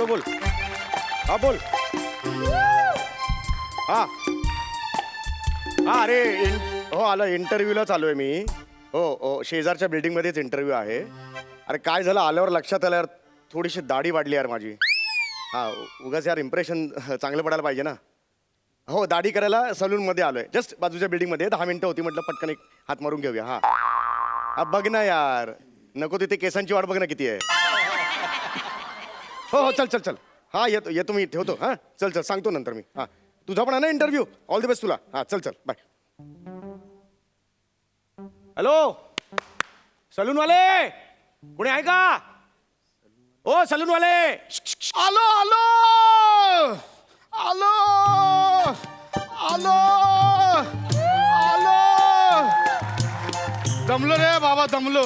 बोल बोल हा बोल हा हा अरे हो आलं इंटरव्ह्यूला चालू आहे मी हो हो शेजारच्या बिल्डिंगमध्येच इंटरव्ह्यू आहे. अरे काय झालं आल्यावर लक्षात आलं यार थोडीशी दाढी वाढली यार माझी. हा उगाच यार इम्प्रेशन चांगलं पडायला पाहिजे ना. हो दाढी करायला सलूनमध्ये आलो आहे जस्ट बाजूच्या बिल्डिंगमध्ये 10 मिनिटं होती म्हटलं पटकन एक हात मारून घेऊया. हा हा बघ ना यार नको तिथे केसांची वाट बघ ना किती आहे. हो हो चल चल चल हा येतो येतो मी ठेवतो हां चल चल सांगतो नंतर मी. हां तुझा पण आहे ना इंटरव्ह्यू ऑल द बेस्ट तुला. हां चल चल बाय. हॅलो सलूनवाले कोणी आहे का. ओ सलूनवाले आलो आलो आलो आलो आलो दमलो रे बाबा दमलो.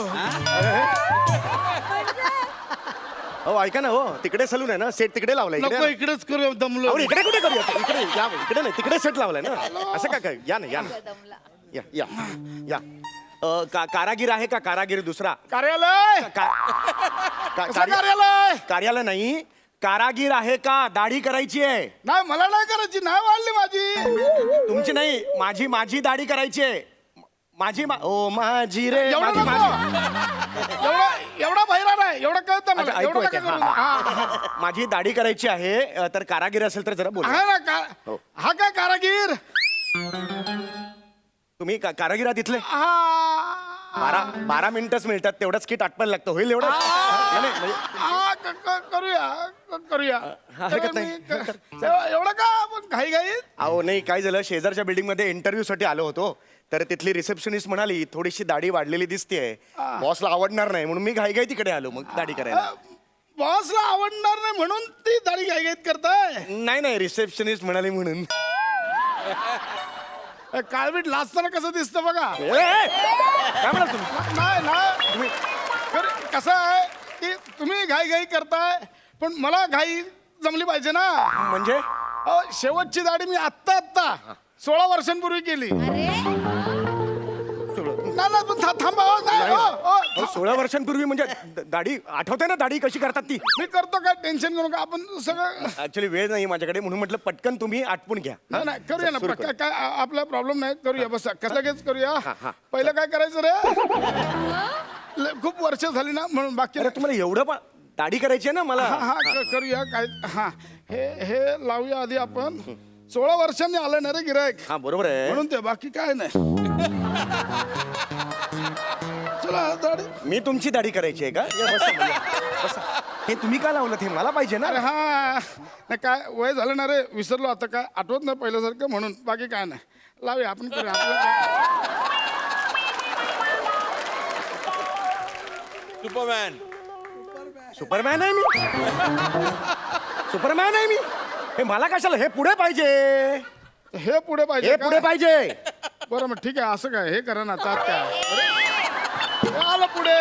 हो ऐका ना हो तिकडे सलून आहे ना सेट तिकडे लावलाय नको इकडे. इकडेच करू दमलो. अहो, इकडे कुठे करूया इकडे या इकडे नाही तिकडे सेट लावलाय ना. असं का काय या ना या ना या या या कारागीर आहे का कारागीर दुसरा कार्यालय कसं कार्यालय कार्यालय नाही कारागीर आहे का दाढी करायची आहे. नाही मला नाही करायची नाही वाढली माझी. तुमची नाही माझी माझी दाढी करायची आहे. माझी ओ माझी रे एवढं माझी नको. एवढा बहिरा नाही एवढं कळतं मला. अच्छा, ऐकू एवढं येते. नका करू. हा. माझी दाढी करायची आहे तर कारागीर असेल तर जरा बोला. आहे ना हो. हा काय कारागीर तुम्ही कारागीर आहात इथले. हा 12 मिनिटच मिळतात तेवढंच किट आटपायला लागतं होईल एवढं. नाही, नाही, म्हणजे हा करूया हरकत नाही. एवढं का आपण घाई घाई. अहो नाही काय झालं शेजारच्या बिल्डिंग मध्ये इंटरव्ह्यू साठी आलो होतो तर तिथली रिसेप्शनिस्ट म्हणाली थोडीशी दाढी वाढलेली दिसतेय बॉसला आवडणार नाही म्हणून मी घाईघाई तिकडे आलो मग दाढी करायला. बॉसला आवडणार नाही म्हणून ती दाढी घाई घाईत करताय. नाही नाही रिसेप्शनिस्ट म्हणाली म्हणून. काळवीट लाजताना कसं दिसतं बघा. काय म्हणाल तुम्ही. नाही ना कसं आहे की तुम्ही घाई घाई करताय पण मला घाई जमली पाहिजे ना. म्हणजे अहो, शेवटची दाढी मी आत्ता 16 वर्षांपूर्वी केली. नाही पण थांबा हो, नाही, हो. 16 वर्षांपूर्वी म्हणजे दाढी आठवते ना दाढी कशी करतात ती. मी करतो काय टेन्शन करू नका आपण सगळं. ऍक्च्युली वेळ नाही माझ्याकडे म्हणून म्हटलं पटकन तुम्ही आटपून घ्या. नाही नाही करूया ना सुरू करू. काय आपला प्रॉब्लेम नाही करूया बस कसं करूया. हा. पहिलं काय करायचं रे खूप वर्ष झाली ना म्हणून बाकी अरे तुम्हाला एवढं पण दाढी करायची आहे ना मला. हा करूया काय. हा हे लावूया आधी आपण. 16 वर्षांनी आलं ना रे गिरायक हा बरोबर आहे म्हणून ते बाकी काय नाही. चला दाढी. मी तुमची दाढी करायची आहे का या, बसा, बसा. हे तुम्ही का लावलं हे मला पाहिजे ना. अरे हा नाही काय वय झालं ना रे विसरलो आता काय आठवत नाही पहिल्यासारखं म्हणून बाकी काय नाही लावूया आपण करूया आपलं. सुपरमॅन आहे मी. सुपरमॅन आहे मी. हे मला कशाला हे पुढे पाहिजे. हे पुढे पाहिजे हे का? पुढे पाहिजे. बरं मग ठीक आहे असं काय हे करा ना तात काय. हे आलं पुढे.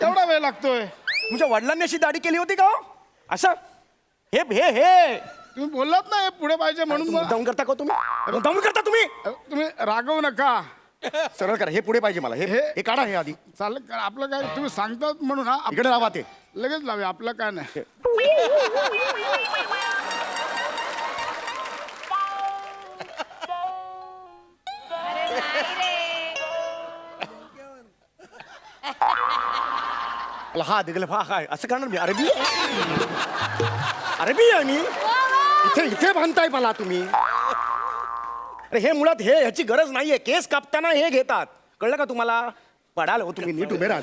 एवढा वेळ लागतोय. तुमच्या वडिलांनी अशी दाढी केली होती का हो? असं हे हे हे तुम्ही बोललात ना हे पुढे पाहिजे म्हणून मग. मुद्दाम करता का तुम्ही. मुद्दाम करता तुम्ही. तुम्ही रागवू नका. सरळ करा हे पुढे पाहिजे मला. हे हे काढा हे आधी. चालेल आपलं काय तुम्ही सांगतात म्हणून हा इकडे लावा ते. लगेच लावूया आपलं काय नाही. हा दिगल हा काय असं करणार मी. अरबी अरबी आहे मी. इथे इथे बांधताय मला तुम्ही. अरे हे मुळात हे ह्याची गरज नाहीये. केस कापताना हे घेतात कळलं का तुम्हाला. पडाल हो तुम्ही नीट उभे राहा.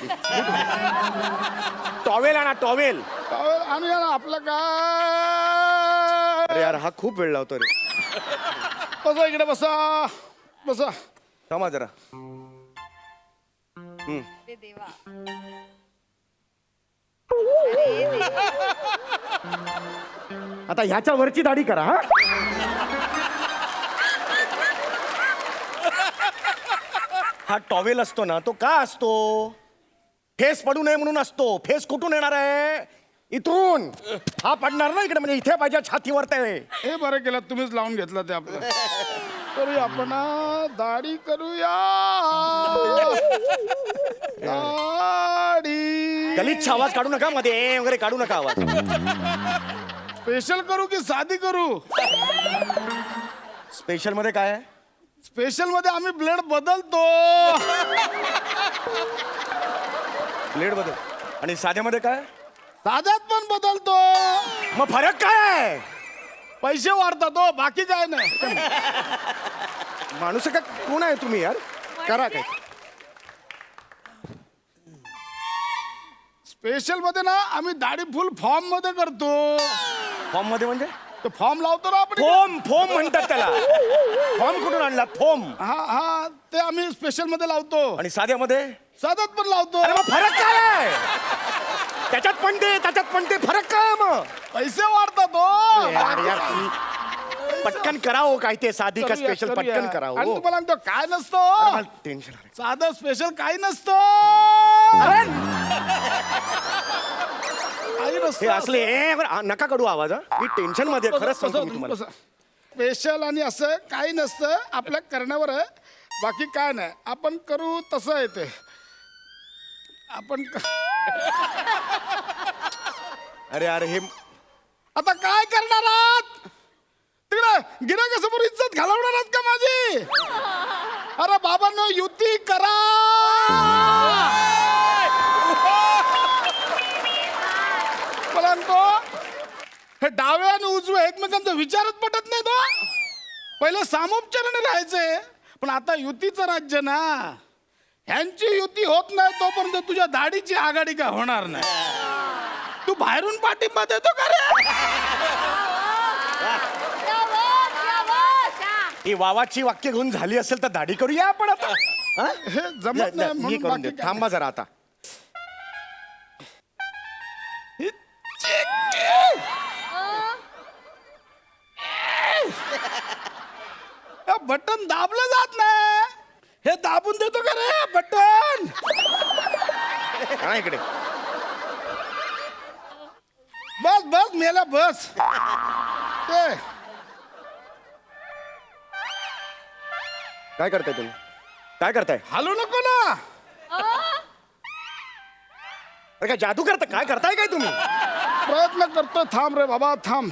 टॉवेल आणा टॉवेल. आणूया ना आपलं काय. अरे यार हा खूप वेळ लावतो रे. बसा इकडे बसा बसा. थांबा जरा. अरे देवा. अरे देवा. आता ह्याच्या वरची दाढी करा. हा हा टॉवेल असतो ना तो का असतो. फेस पडू नये म्हणून असतो. फेस कुठून येणार आहे इथून. हा पडणार ना इकडे म्हणजे इथे पाहिजे छातीवर ते. हे बरं केलं तुम्हीच लावून घेतलं ते आपलं. करूया आपण दाढी करूया दाढी गलिच्छ आवाज काढू नका मध्ये वगैरे काढू नका आवाज. स्पेशल करू की साधी करू? स्पेशल मध्ये काय आहे? स्पेशल मध्ये आम्ही ब्लेड बदलतो. ब्लेड बदल. आणि साध्यामध्ये काय? साध्यात पण बदलतो. मग फरक काय आहे? पैसे वाढतात हो, बाकी काय नाही. माणूस का कोण आहे तुम्ही यार? करा काय. स्पेशल मध्ये ना आम्ही दाढी फुल फॉर्म मध्ये करतो. फॉर्म मध्ये म्हणजे? तो फॉर्म लावतो ना आपण. फोम फोम म्हणतात त्याला. फॉर्म कुठून आणला? फोम. हा हा ते आम्ही स्पेशल मध्ये लावतो. आणि साध्यामध्ये? साध्यात पण लावतो. अरे मग फरक काय आहे? त्याच्यात पण ते फरक काय आहे मग? पैसे वाढतात हो. यार यार तुम्ही पटकन करावं काय ते साधी का स्पेशल करूया. पटकन करावं. आणि हो. तुम्हाला म्हणतो काय नसतं टेन्शन आलं. साधं स्पेशल काही नसतं. काही हे नसतं. असले नका काढू आवाज. मी टेन्शन मध्ये आहे, खरंच सांगतो मी तुम्हाला. स्पेशल आणि असं काही नसतं आपल्या करण्यावर आहे. बाकी काय नाही आपण करू तसं आहे ते. आपण अरे अरे हे आता काय करणार आहात? तिकडे गिरायकासमोर इज्जत घालवणार आहात का माझी? अरे बाबांनो युती करा. परंतु हे डावे आणि उजवे एकमेकांचा विचारच पटत नाही तो. पहिले सामोपचाराने राहायचे पण आता युतीचं राज्य ना. ह्यांची युती होत नाही तोपर्यंत तुझ्या दाढीची आघाडी काय होणार नाही. तू बाहेरून पाठिंबा देतो का रे? ही वावाची वाक्य घेऊन झाली असेल तर दाढी करूया आपण आता. हा? हे जमत नाही हे म्हणून करून बाकी दे. काय थांबा जरा आता. बटन दाबलं जात नाही. हे दाबून देतो का रे बटन? हा इकडे. बस बस मेला बस. ते काय करताय तुम्ही? काय करताय? हलू नको ना. अरे काय जादू करता? काय करताय काय तुम्ही? प्रयत्न करतो. थांब रे बाबा थांब.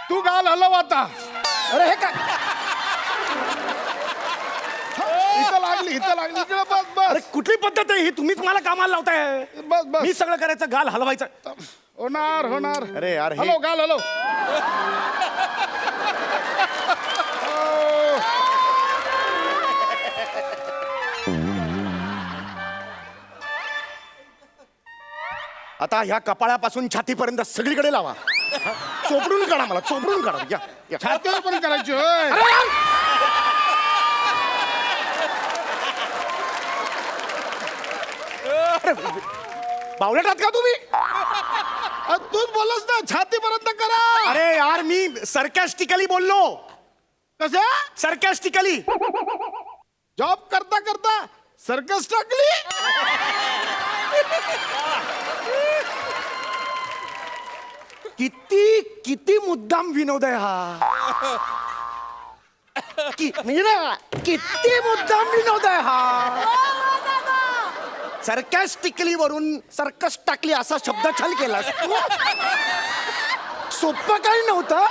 तू गाल हलव आता. अरे हे काय? इथं लागली इकडे बस अरे बस कुठली पद्धत आहे ही? तुम्हीच मला कामाला लावताय. बस मी बस. सगळं करायचं, गाल हलवायचं. होणार होणार. अरे यार हे हॅलो गाल हॅलो. आता ह्या कपाळापासून छातीपर्यंत सगळीकडे लावा. हा? चोपडून काढा मला, चोपडून काढा. या, या. छातीवर पण करायची होय. अरे यार! अरे, बावळट आहात का तुम्ही? तूच बोलस ना छातीपर्यंत करा. अरे यार मी सरकॅस्टिकली बोललो. कसं सरकॅस्टिकली. जॉब करता करता सर्कस टाकली. किती किती मुद्दाम विनोद आहे हा. म्हणजे ना, किती मुद्दाम विनोद आहे हा. सरकॅस्टिकली वरून सर्कस टाकली असा शब्द छल केला. सोपं काही नव्हतं.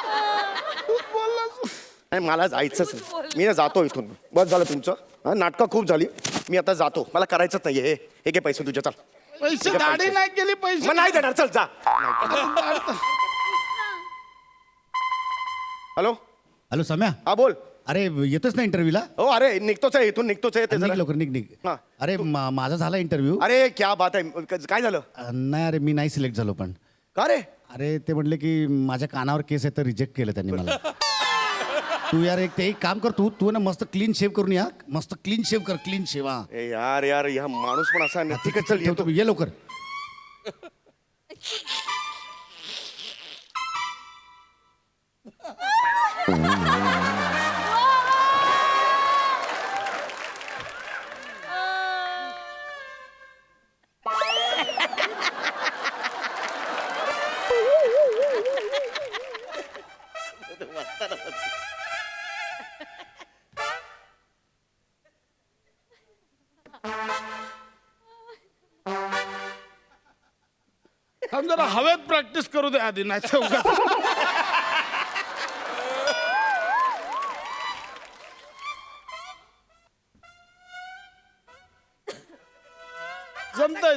नाही, मला जायचंच नाही. मी ना जातो इथून. बस झालं तुमचं. हा, नाटकं खूप झाली. मी आता जातो. मला करायचंच नाही. हे घे पैसे तुझे. चल. पैसे दाढी नाही केली पैसे. मग नाही देणार. चल जा. Hello hello Samya. हा बोल. अरे येतोच ना इंटरव्ह्यूला? हो अरे निघतोच आहे इथून. निघतोच आहे ते निघ जरा. लवकर निघ. हा. अरे माझा झाला इंटरव्ह्यू. अरे क्या बात आहे. काय झालं? नाही अरे मी नाही सिलेक्ट झालो पण. का रे? अरे ते म्हटले की माझ्या कानावर केस आहे तर रिजेक्ट केलं त्यांनी मला. तू यार एक काम कर. तू ना मस्त क्लीन शेव करून या. मस्त क्लीन शेव कर. Clean shave. हा ए यार यार ह्या माणूस पण असा नाही. ठीक आहे चल येतो. ये लवकर. थांब जरा हवेत प्रॅक्टिस करू दे आधी नाही तर उगाच.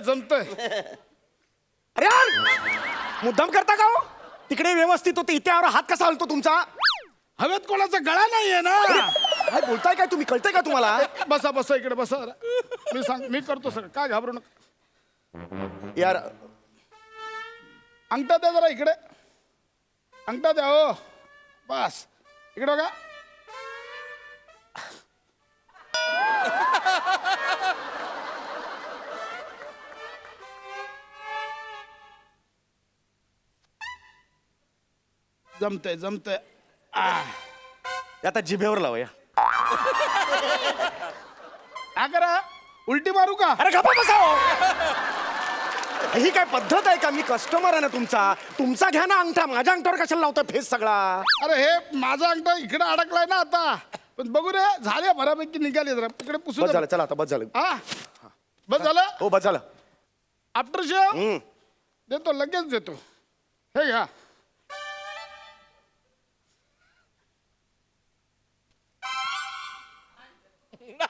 जमतंय अरे यार मुद्दाम करता का हो? तिकडे व्यवस्थित होते इथे हात कसा हलतो तुमचा? हवेत कोणाचा गळा नाहीये ना. काय बोलताय काय तुम्ही? कळतंय का तुम्हाला? बसा इकडे बसा जरा. मी करतो सगळं, काय घाबरू नका. यार अंगठा द्या जरा इकडे, अंगठा द्या हो. बस इकडे बघा. जमतंय. आता जिभेवर लावूया. हा करा, उलटी मारू का? अरे गप्पा बसाओ. ही काय पद्धत आहे का? मी कस्टमर आहे ना तुमचा घ्या ना अंगठा. माझ्या अंगठावर कशाला लावता फेस सगळा? अरे हे माझा अंगठा इकडे अडकलाय ना आता. पण बघू रे, झाले बऱ्यापैकी निघाले जरा. इकडे पुसू बस दे. झालं, चला आता बस झालं. हा बस झालं. हो बस झालं. आफ्टर शेव देतो, लगेच देतो. हे घ्या.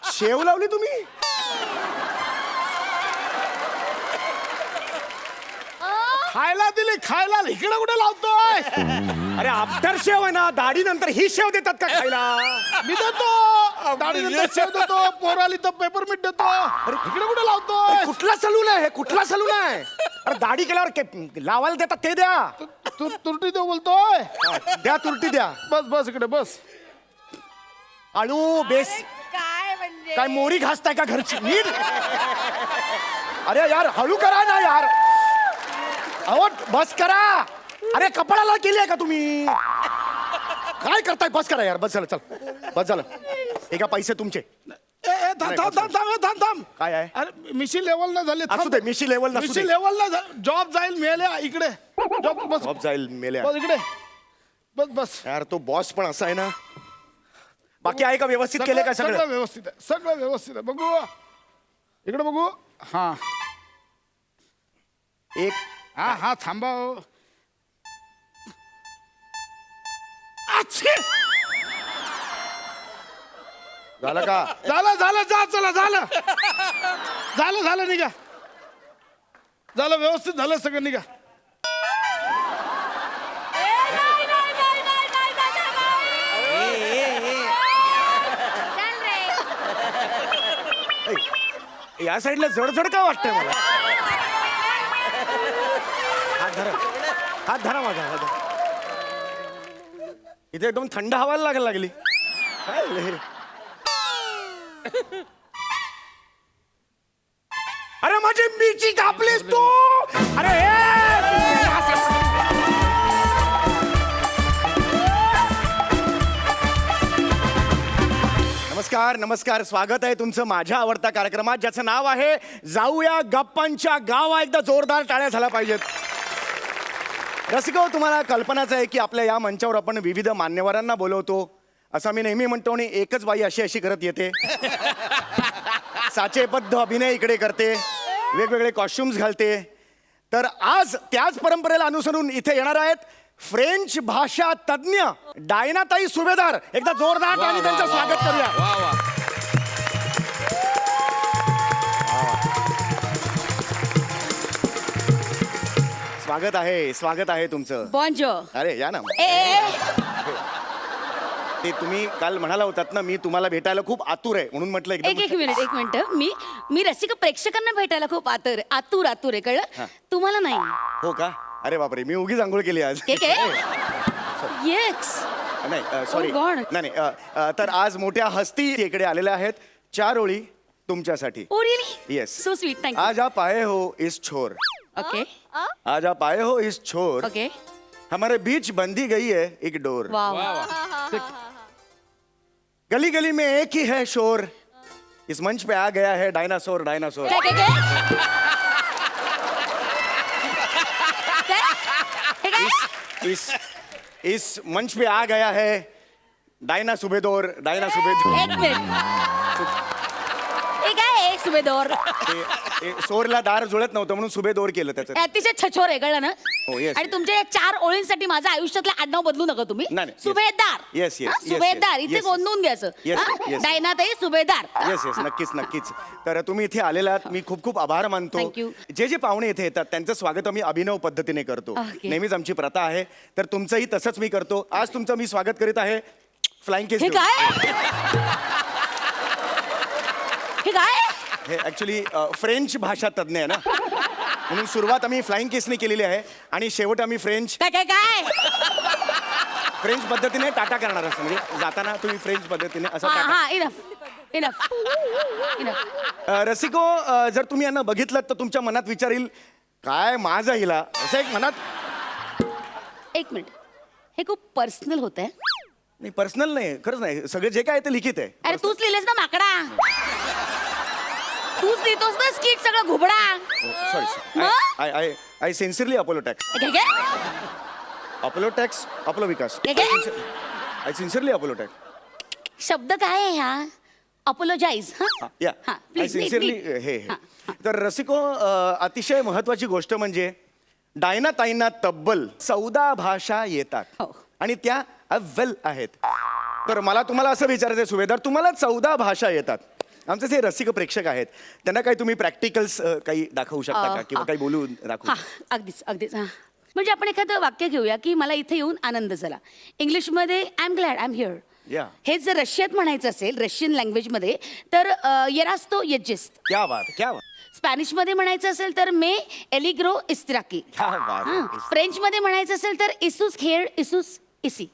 शेव लावली तुम्ही? खायला दिली, खायला इकडे कुठे लावतोय? अरे आफ्टर शेव आहे ना, दाढी नंतर ही शेव देतात का खायला? मी देतो, दाढी नंतर शेव देतो, पोराली तर पेपरमिंट देतो. इकडे कुठे लावतोय? कुठला सलून आहे हे? कुठला सलून आहे? अरे दाढी केल्यावर लावायला देतात ते द्या. तू तुरटी देऊ बोलतोय? द्या तुरटी द्या. बस इकडे बस. आळू बेस काय म्हणजे काय मोरी घासताय का घरची? नीट. अरे यार हळू करा ना यार. अहो बस करा. अरे कपड्याला केली आहे का तुम्ही? काय करताय? बस करा यार. बस झालं, चल बस झालं. हे का पैसे तुमचे? थांब. काय आहे? अरे मिशी लेवल ना झाले. असू दे, मिशी लेवल नसू मिशी दे. लेवल ना जॉब जाईल मिळाले इकडे. जॉब बस जॉब जाईल मेल्या. बस इकडे. बस यार तो बॉस पण असा आहे ना. बाकी आहे का? व्यवस्थित केले का सगळं सगळं? व्यवस्थित आहे, सगळं व्यवस्थित आहे. बघू इकडे बघू. हा एक हा थांबा हो. अच्छे! झालं का? झालं जा चला झालं निघा. झालं व्यवस्थित झालं सगळं निघा. चल रे. या साईडला जड का वाटतंय मला? हात धरा माझा. हात धरा. इथे एकदम थंड हवा लागली. काय झालं हे? अरे माझी मिरची कापलीस तू. अरे नमस्कार. स्वागत आहे तुमचं माझ्या आवडत्या कार्यक्रमात, ज्याचं नाव आहे जाऊया गप्पांच्या गावा. एकदा जोरदार टाळ्या झाल्या पाहिजेत. रसिको, तुम्हाला कल्पनाच आहे की आपल्या या मंचावर आपण विविध मान्यवरांना बोलवतो. असं मी नेहमी म्हणतो आणि एकच बाई अशी करत येते. साचेबद्ध अभिनय इकडे करते, वेगवेगळे कॉस्ट्युम्स घालते. तर आज त्याच परंपरेला अनुसरून इथे येणार आहेत फ्रेंच भाषा तज्ञ डायनाताई सुभेदार. एकदा जोरदार टाळी त्यांचं स्वागत करूया. स्वागत आहे तुमचं. बॉन्जो. अरे या ना. ते तुम्ही काल म्हणाला होतात ना, मी तुम्हाला भेटायला खूप आतुर आहे म्हणून म्हटलं एक एकदम. मिनिट. मी रसिक प्रेक्षकांना भेटायला खूप आतुर आहे, कळलं? तुम्हाला नाही. हो का? अरे बापरे, मी उगीच आंघोळ केली आज. येस. नाही सॉरी. Oh God. नाही तर आज मोठ्या हस्ती इकडे आलेल्या आहेत. 4 ओळी तुमच्यासाठी. Oh really? Yes. So sweet. Thank आज आप आए हो इस छोर. ओके. आज आप आए हो इस छोर. ओके. हमारे बीच बंधी गई है एक डोर. वाव. गली गली में एक ही है शोर. इस मंच पे आ गया है डायनासोर. इस मंच पे आ गया है डायना सुबेदोर. डायना सुबेदोर. एक मिनिट ठीक आहे एक सुभेदोर सोरला दार जुळत नव्हतं म्हणून सुबेदोर केलं त्याचं. अतिशय छछोर आहे कळलं ना हो, yes, आणि तुमच्या या 4 ओळींसाठी माझं आयुष्यातलं आडनाव बदलू नका तुम्ही. नाही, yes. सुभेदार. Yes, yes, हा, yes, सुभेदार yes, इथे yes. गोंधळून घ्यायचं. Yes, yes. डायनाताई सुभेदार. येस येस नक्कीच नक्कीच. तर तुम्ही इथे आलेलात मी खूप खूप आभार मानतो. Thank you. जे जे पाहुणे इथे येतात त्यांचं स्वागत आम्ही अभिनव पद्धतीने करतो. Okay. नेहमीच आमची प्रथा आहे तर तुमचंही तसंच मी करतो. आज तुमचं मी स्वागत करीत आहे फ्लाइंग केस. हे काय हे काय हे ऍक्च्युली फ्रेंच भाषा तज्ज्ञ आहे ना म्हणून सुरुवात आम्ही फ्लाइंग केसने केलेली आहे आणि शेवट आम्ही फ्रेंच काय काय काय पद्धतीने टाटा करणार असतो. म्हणजे जाताना तुम्ही फ्रेंच पद्धतीने असं हा टाटा. हा इनफ इनफ इनफ रसिको जर तुम्ही यांना बघितलं तर तुमच्या मनात विचारील काय माझा हिला असं एक मनात. एक मिनिट हे खूप पर्सनल होत आहे. नाही पर्सनल नाही खरंच नाही सगळं जे काय आहे ते लिखित आहे. अरे तूच लिहिलेस ना माकडा तूच लिहितोस ना स्किट सगळं घुबडा. सॉरी मग? I I I sincerely Apollo tax. काय काय अपोलो टॅक्स अपोलो विकास. काय काय आय सिन्सिअरली अपोलो टॅक्स. शब्द काय आहे हा अपोलोजाईज या हा आय प्लीज सिन्सिअरली हे तर रसिको अतिशय महत्वाची गोष्ट म्हणजे डायना ताईंना तब्बल 14 भाषा येतात हो. आणि त्या अव्वल आहेत. तर मला तुम्हाला असं विचारायचं आहे सुभेदार तुम्हाला 14 भाषा येतात. आमचे जे रसिक प्रेक्षक आहेत त्यांना काही तुम्ही प्रॅक्टिकल्स काही दाखवू शकता का किंवा काही बोलून दाखवू हा अगदीच अगदीच हा म्हणजे आपण एखादं वाक्य घेऊया की मला इथे येऊन आनंद झाला. इंग्लिशमध्ये I am glad I am here. या हे जर रशियात म्हणायचं असेल रशियन लँग्वेजमध्ये तर येरास्तो येजेस्ट. क्या बात क्या बात स्पॅनिशमध्ये म्हणायचं असेल तर मे एलिग्रो इस्त्राकी. क्या बात. फ्रेंचमध्ये म्हणायचं असेल तर इसूस हेड इसूस इसी.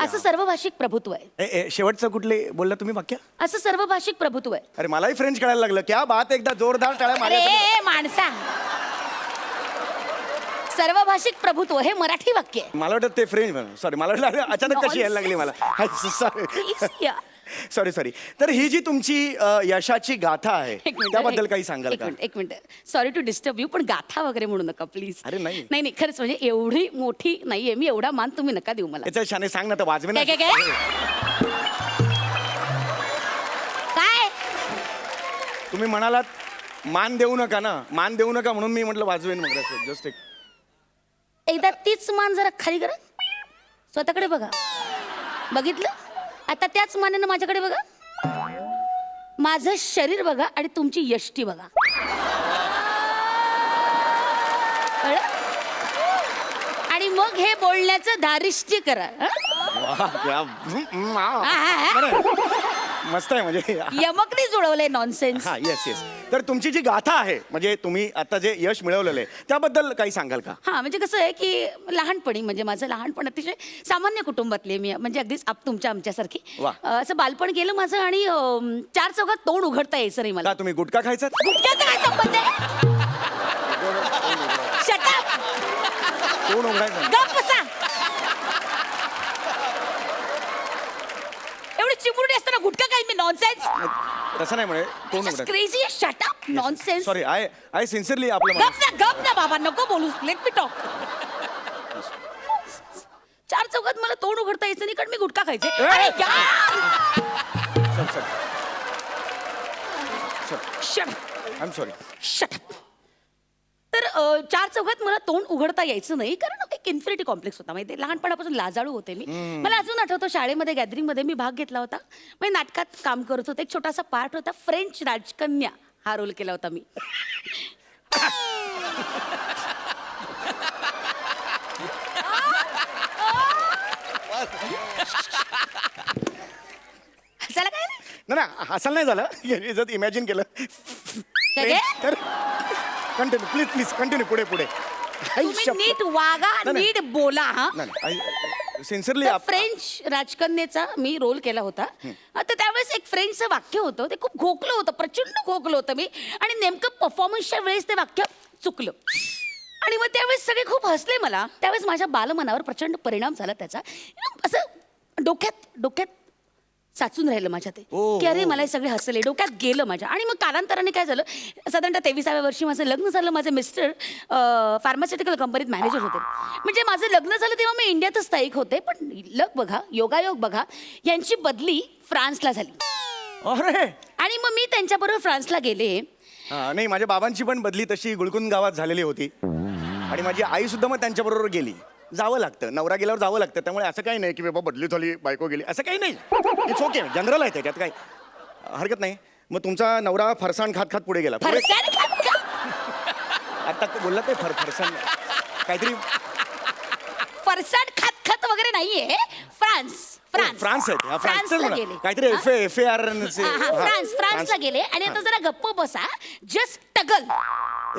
असं सर्व भाषिक प्रभुत्व आहे. शेवटचं कुठले बोलला तुम्ही वाक्य. असं सर्व भाषिक प्रभुत्व आहे. अरे मलाही फ्रेंच कळायला लागलं. क्या बात एकदा जोरदार टाळ्या अरे मारा. माणसा सर्व भाषिक प्रभुत्व हे मराठी वाक्य आहे. मला वाटतं ते फ्रेंच सॉरी मला वाटलं अचानक कशी यायला लागली मला. Please, yeah. Sorry sorry. तर ही जी तुमची यशाची गाथा आहे एक मिनिट, त्याबद्दल एक- काही सांगाल का. एक minute sorry to disturb you पण गाथा वगैरे म्हणू नका प्लीज. अरे, नाही. नाही नाही खरंच म्हणजे एवढी मोठी नाहीये मी एवढा मान तुम्ही नका देऊ मला. याच्या शाने सांग ना तर वाजवे ना. काय काय काय काय तुम्ही म्हणालात मान देऊ नका ना मान देऊ नका म्हणून मी म्हटलं वाजवेन मग जस्ट एक. एकदा तीच मान जरा खाली करा स्वतःकडे बघा. बघितलं आता त्याच मानेनं माझ्याकडे बघा. माझं शरीर बघा आणि तुमची यष्टी बघा. कळलं? आणि मग हे बोलण्याचं धारिष्ट्य करा हं? वा, क्या हा. बरं. मस्त आहे म्हणजे. यमकनी जुळवलंय नॉनसेन्स. हा येस येस. तर तुमची जी गाथा आहे म्हणजे तुम्ही आता जे यश मिळवलेलं आहे त्याबद्दल काही सांगाल का. हा म्हणजे कसं आहे की लहानपणी म्हणजे माझं लहानपण अतिशय सामान्य कुटुंबातली मी म्हणजे अगदीच तुमच्या आमच्यासारखी. वा. असं बालपण गेलं माझं आणि 4 चौघात तोंड उघडता यायचं नाही मला. का तुम्ही गुटखा खायचा. गुटख्याचा काय संबंध आहे? Shut up! कोण उघडायचं. गप्प बसा. एवढी चिमुरडी असताना गुटखा काय मी नॉनसेन्स. तसं नाही म्हणे कोण उघडायचं. Crazy shut up nonsense. Sorry I I sincerely आपलं गप ना बाबा नको बोलूस लेट मी टॉक. 4 चौघात मला तोंड उघडता यायचं नाही कारण मी गुटखा खायचे. अरे यार! Shut up. I am sorry. Shut up. तर 4 चौघात मला तोंड उघडता यायचं नाही कारण एक इन्फिनिटी कॉम्प्लेक्स होता माहिती. लहानपणापासून लाजाळू होते मी. मला अजून आठवतं शाळेमध्ये गॅदरिंगमध्ये मी भाग घेतला होता. मी नाटकात काम करत होते. एक छोटासा पार्ट होता फ्रेंच राजकन्या हा रोल केला होता मी. हसायला काय नाही? नाही ना हसायला नाही झालं जर इमॅजिन केलं. काय? तर कंटिन्यू प्लीज प्लीज कंटिन्यू पुढे पुढे. तुम्ही नीट वागा नाही. नीट बोला हा. सिन्सिअरली तर फ्रेंच राजकन्येचा मी रोल केला होता. तर त्यावेळेस एक फ्रेंचचं वाक्य होतं ते खूप घोकलं होतं प्रचंड घोकलं होतं मी आणि नेमकं परफॉर्मन्सच्या वेळेस ते वाक्य चुकलं आणि मग त्यावेळेस सगळे खूप हसले मला. त्यावेळेस माझ्या बालमनावर प्रचंड परिणाम झाला त्याचा. असं डोक्यात साचून राहिलं माझ्या ते ओ, की अरे मला हे सगळे हसले डोक्यात गेलं माझ्या. आणि मग कालांतराने काय झालं, साधारणतः 23व्या वर्षी माझं लग्न झालं. माझे मिस्टर फार्मास्युटिकल कंपनीत मॅनेजर होते. म्हणजे माझं लग्न झालं तेव्हा मी इंडियातच स्थायिक होते. पण लग बघा, योगायोग बघा, यांची बदली फ्रान्सला झाली. अरे आणि मग मी त्यांच्याबरोबर फ्रान्सला गेले. हा, नाही माझ्या बाबांची पण बदली तशी गुळकुंद गावात झालेली होती आणि माझी आई सुद्धा मग त्यांच्याबरोबर गेली. जावं लागतं, नवरा गेल्यावर जावं लागतं. त्यामुळे असं काही नाही की बाबा बदली झाली बायको गेली असं काही नाही. इट्स ओके, जनरल आहे त्याच्यात काही हरकत नाही. मग तुमचा नवरा फरसाण खात खात पुढे गेला. फरसाण खात का? आता बोलला ते फरसाण काहीतरी फरसाण खात खात वगैरे नाहीये. फ्रान्स आहे ते. हा, फ्रान्सला फ्रान्सचं गेले. म्हणा. काहीतरी FAR फ्रान्सला गेले. आणि आता जरा गप्प बसा. Just toggle.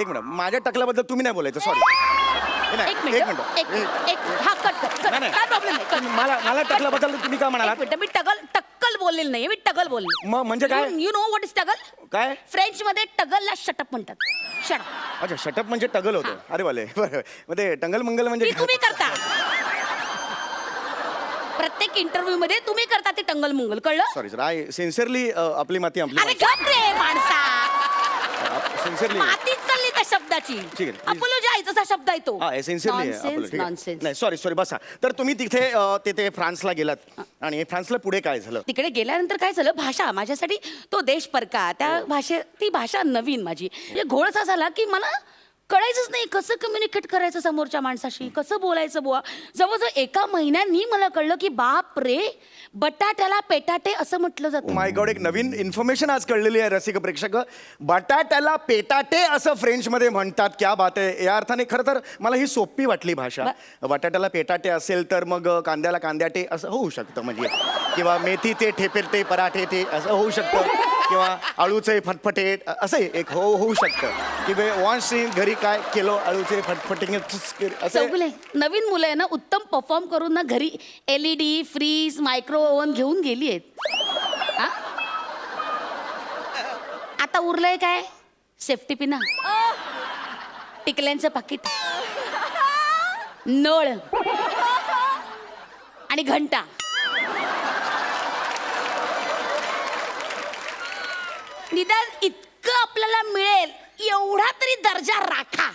एक मिनिट, माझ्या टकल्याबद्दल तुम्ही नाही बोलायचं. सॉरी, एक मिनिट हा कट नाही, नाही. काय प्रॉब्लेम नाही. मला टकल्याबद्दल तुम्ही काय म्हणालात? एक मिनिट, मी टक्कल बोललेली नाही, मी टगल बोलले. म्हणजे काय? You know what is toggle? काय? फ्रेंच मध्ये टगलला शटअप म्हणतात. शटअप. अच्छा, शटअप म्हणजे टगल होतं. अरे वाले, बरं. मग ते टंगल मंगल म्हणजे ती तुम्ही करता प्रत्येक इंटरव्ह्यू मध्ये, तुम्ही करता ते टंगल मुंगल, कळलं? सॉरी सर, आय सिन्सिअरली आपली माती अरे गप रे माणसा, सिन्सिअरली मातीच चालली त्या शब्दाची. ठीक आहे, please. अपोलोजाइज असा शब्द आहे तो. Sincerely nonsense. नाही, सॉरी बसा. तर तुम्ही तिथे फ्रान्सला गेलात आणि फ्रान्सला पुढे काय झालं? तिकडे गेल्यानंतर काय झालं, भाषा माझ्यासाठी तो देश परका. त्या ती भाषा नवीन माझी. म्हणजे घोळ असा झाला की मला कळायचंच नाही कसं कम्युनिकेट करायचं समोरच्या माणसाशी, कसं बोलायचं बुवा. जवळजवळ एका महिन्यांनी मला कळलं की बाप रे, बटाट्याला पेटाटे असं म्हटलं जातं. माय गॉड, एक नवीन इन्फॉर्मेशन आज कळलेली आहे रसिक प्रेक्षक. बटाट्याला पेटाटे असं फ्रेंचमध्ये म्हणतात. क्या बात आहे. या अर्थाने खरं तर मला ही सोपी वाटली भाषा. बटाट्याला पेटाटे असेल तर मग कांद्याला कांद्याटे असं होऊ शकतं म्हणजे, किंवा मेथीचे ठेपेटे पराठे ते असं होऊ शकतं, किंवा आळूचे फटफटे असं एक होऊ शकतं. किंवा वॉन्स घरी काय केलो आळूचे फटफटे असं. चौगुले नवीन मुलं आहे ना, उत्तम परफॉर्म करून ना घरी LED फ्रीज मायक्रो ओव्हन घेऊन गेली आहेत. आता उरलंय काय, सेफ्टी पिना, टिकल्यांचं पाकिट, नळ आणि घंटा. निदान इतकं आपल्याला मिळेल एवढा तरी दर्जा राखा.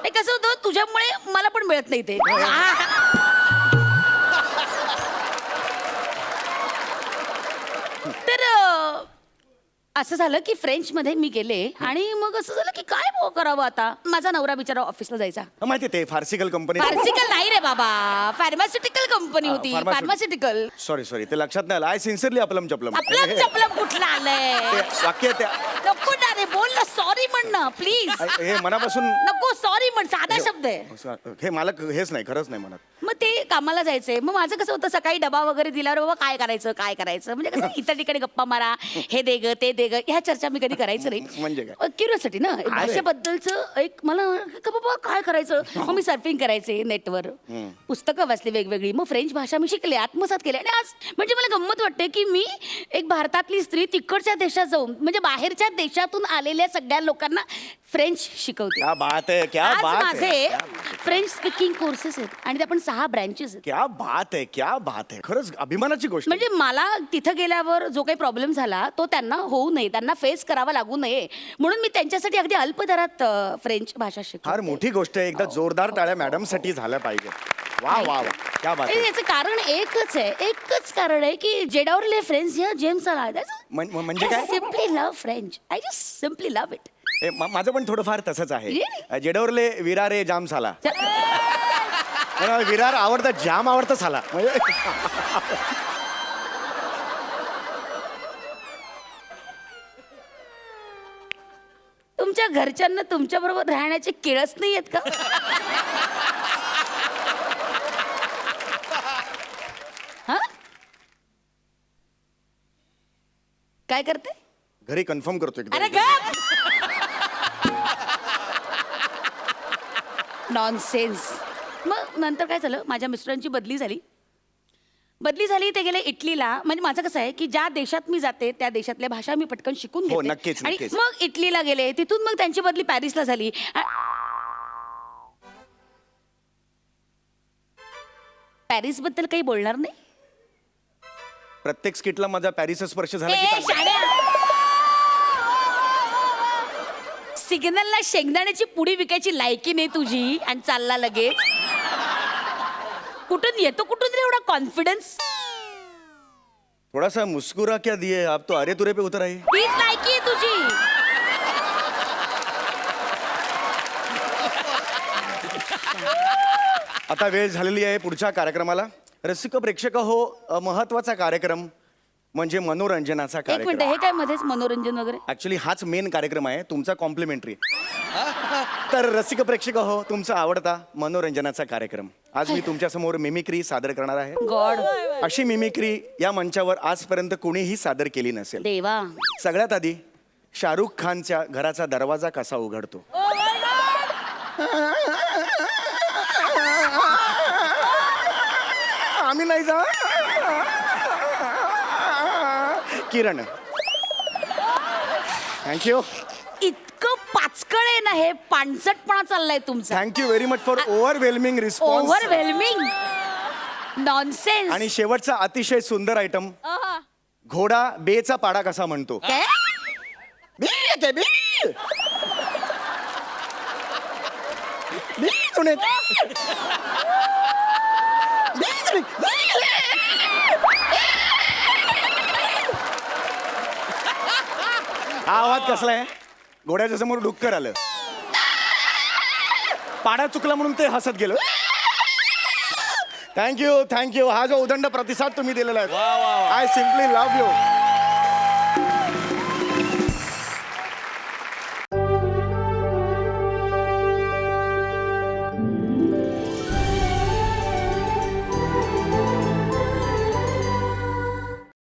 हे कसं होतं, तुझ्यामुळे मला पण मिळत नाही ते. तर असं झालं की फ्रेंच मध्ये मी गेले आणि मग असं झालं की काय करावं आता. माझा नवरा बिचारा ऑफिसला जायचा. माहिती ते फार्सिकल कंपनी. फार्सिकल नाही रे बाबा, फार्मास्युटिकल कंपनी होती. फार्मास्युटिकल. सॉरी ते लक्षात नाही आलं. आय सिन्सिअरली आपलं चपलम कुठलं आलंय वाक्य त्या नको ना रे, बोल ना, सॉरी म्हण ना प्लीज. हे मनापासून नको, सॉरी म्हण, साधा शब्द आहे. हे मला हेच नाही, खरंच नाही म्हणत. मग ते कामाला जायचंय. मग माझं कसं होतं, सकाळी डबा वगैरे दिल्यावर बाबा काय करायचं म्हणजे कसं इतर ठिकाणी गप्पा मारा, हे दे ग ते दे ग, ह्या चर्चा मी कधी करायचं नाही. म्हणजे काय? क्युरियोसिटी ना, भाषेबद्दलचं एक मला का बाबा काय करायचं. मग मी सर्फिंग करायचे नेटवर, पुस्तकं वाचली वेगवेगळी, मग फ्रेंच भाषा मी शिकले, आत्मसात केले. आणि आज म्हणजे मला गंमत वाटते की मी एक भारतातली स्त्री तिकडच्या देशात जाऊन म्हणजे बाहेरच्या देशातून आलेल्या सगळ्या लोकांना फ्रेंच शिकवते. क्या बात है, क्या आज बात माझे है. फ्रेंच स्पीकिंग कोर्सेस आहेत आणि ते आपण 6 ब्रँचेस आहेत. क्या बात है, क्या बात है. खरंच अभिमानाची गोष्ट. म्हणजे मला तिथं गेल्यावर जो काही प्रॉब्लेम झाला तो त्यांना होऊ नये, त्यांना फेस करावा लागू नये म्हणून मी त्यांच्यासाठी अगदी अल्प दरात फ्रेंच भाषा शिकवते. फार मोठी गोष्ट आहे. एकदा जोरदार टाळ्या मॅडम साठी झाल्या पाहिजे. वा वा वा, क्या बात है. याचं कारण एकच कारण आहे की जेडावरले फ्रेंच या जेम्स आला. म्हणजे काय? Simply love French. I just simply love it. माझं पण थोडंफार तसंच आहे. Really? जेडवरले विरारे जाम साला. मला विरार आवडतं, जाम आवडतं साला. म्हणजे तुमच्या घरच्यांना तुमच्या बरोबर राहण्याचे किळस नाही आहेत का? हा? काय करते? घरी कन्फर्म करतो एकदा. अरे गप. नॉनसेन्स. मग नंतर काय झालं, माझ्या मिस्टरांची बदली झाली. ते गेले इटलीला. म्हणजे माझं कसं आहे की ज्या देशात मी जाते त्या देशातल्या भाषा मी पटकन शिकून हो, घेते. नक्कीच, आणि नक्कीच. मग इटलीला गेले, तिथून मग त्यांची बदली पॅरिसला झाली. पॅरिस बद्दल काही बोलणार नाही? प्रत्येक स्किटला माझा पॅरिसचा स्पर्श झाला की ए, चालतं. शाण्या! सिग्नलला शेंगदाण्याची पुडी विकायची लायकी नाही तुझी आणि चालला लगेच. कुठून येतो कुठून रे एवढा कॉन्फिडन्स? थोड़ा सा मुस्कुरा क्या दिए आप तो अरे तुरे पे उतर आई. तीच लायकी आहे तुझी. आता वेळ झालेली आहे पुढच्या कार्यक्रमाला. रसिक प्रेक्षक हो, महत्वाचा कार्यक्रम म्हणजे मनोरंजनाचा एक मिनिट, कार्यक्रम. हे काय मध्येच मनोरंजन वगैरे? ऍक्च्युली हाच मेन कार्यक्रम आहे तुमचा कॉम्प्लिमेंटरी. तर रसिक प्रेक्षक हो, तुमचा आवडता मनोरंजनाचा कार्यक्रम. आज मी तुमच्या समोर मिमिक्री सादर करणार आहे. गॉड, अशी मिमिक्री या मंचावर आजपर्यंत कोणीही सादर केली नसेल. देवा. सगळ्यात आधी शाहरुख खानच्या घराचा दरवाजा कसा उघडतो. आम्ही नाही जा. किरण, थँक्यू. इतकं पाचकळ आहे ना हे, पाणसटपणा चाललाय तुमचा. Thank you very much for overwhelming response. Overwhelming nonsense. आणि शेवटचा अतिशय सुंदर आयटम, घोडा बेचा पाडा कसा म्हणतो. काय? बी येते, बी. बी तुने. बी तुने. हा आवाज कसला आहे. घोड्याच्या समोर डुक्कर आलं, पाडा चुकला म्हणून ते हसत गेलो. Thank you thank you. हा जो उदंड प्रतिसाद तुम्ही दिलेला आहे, आय सिम्पली लव्ह यू.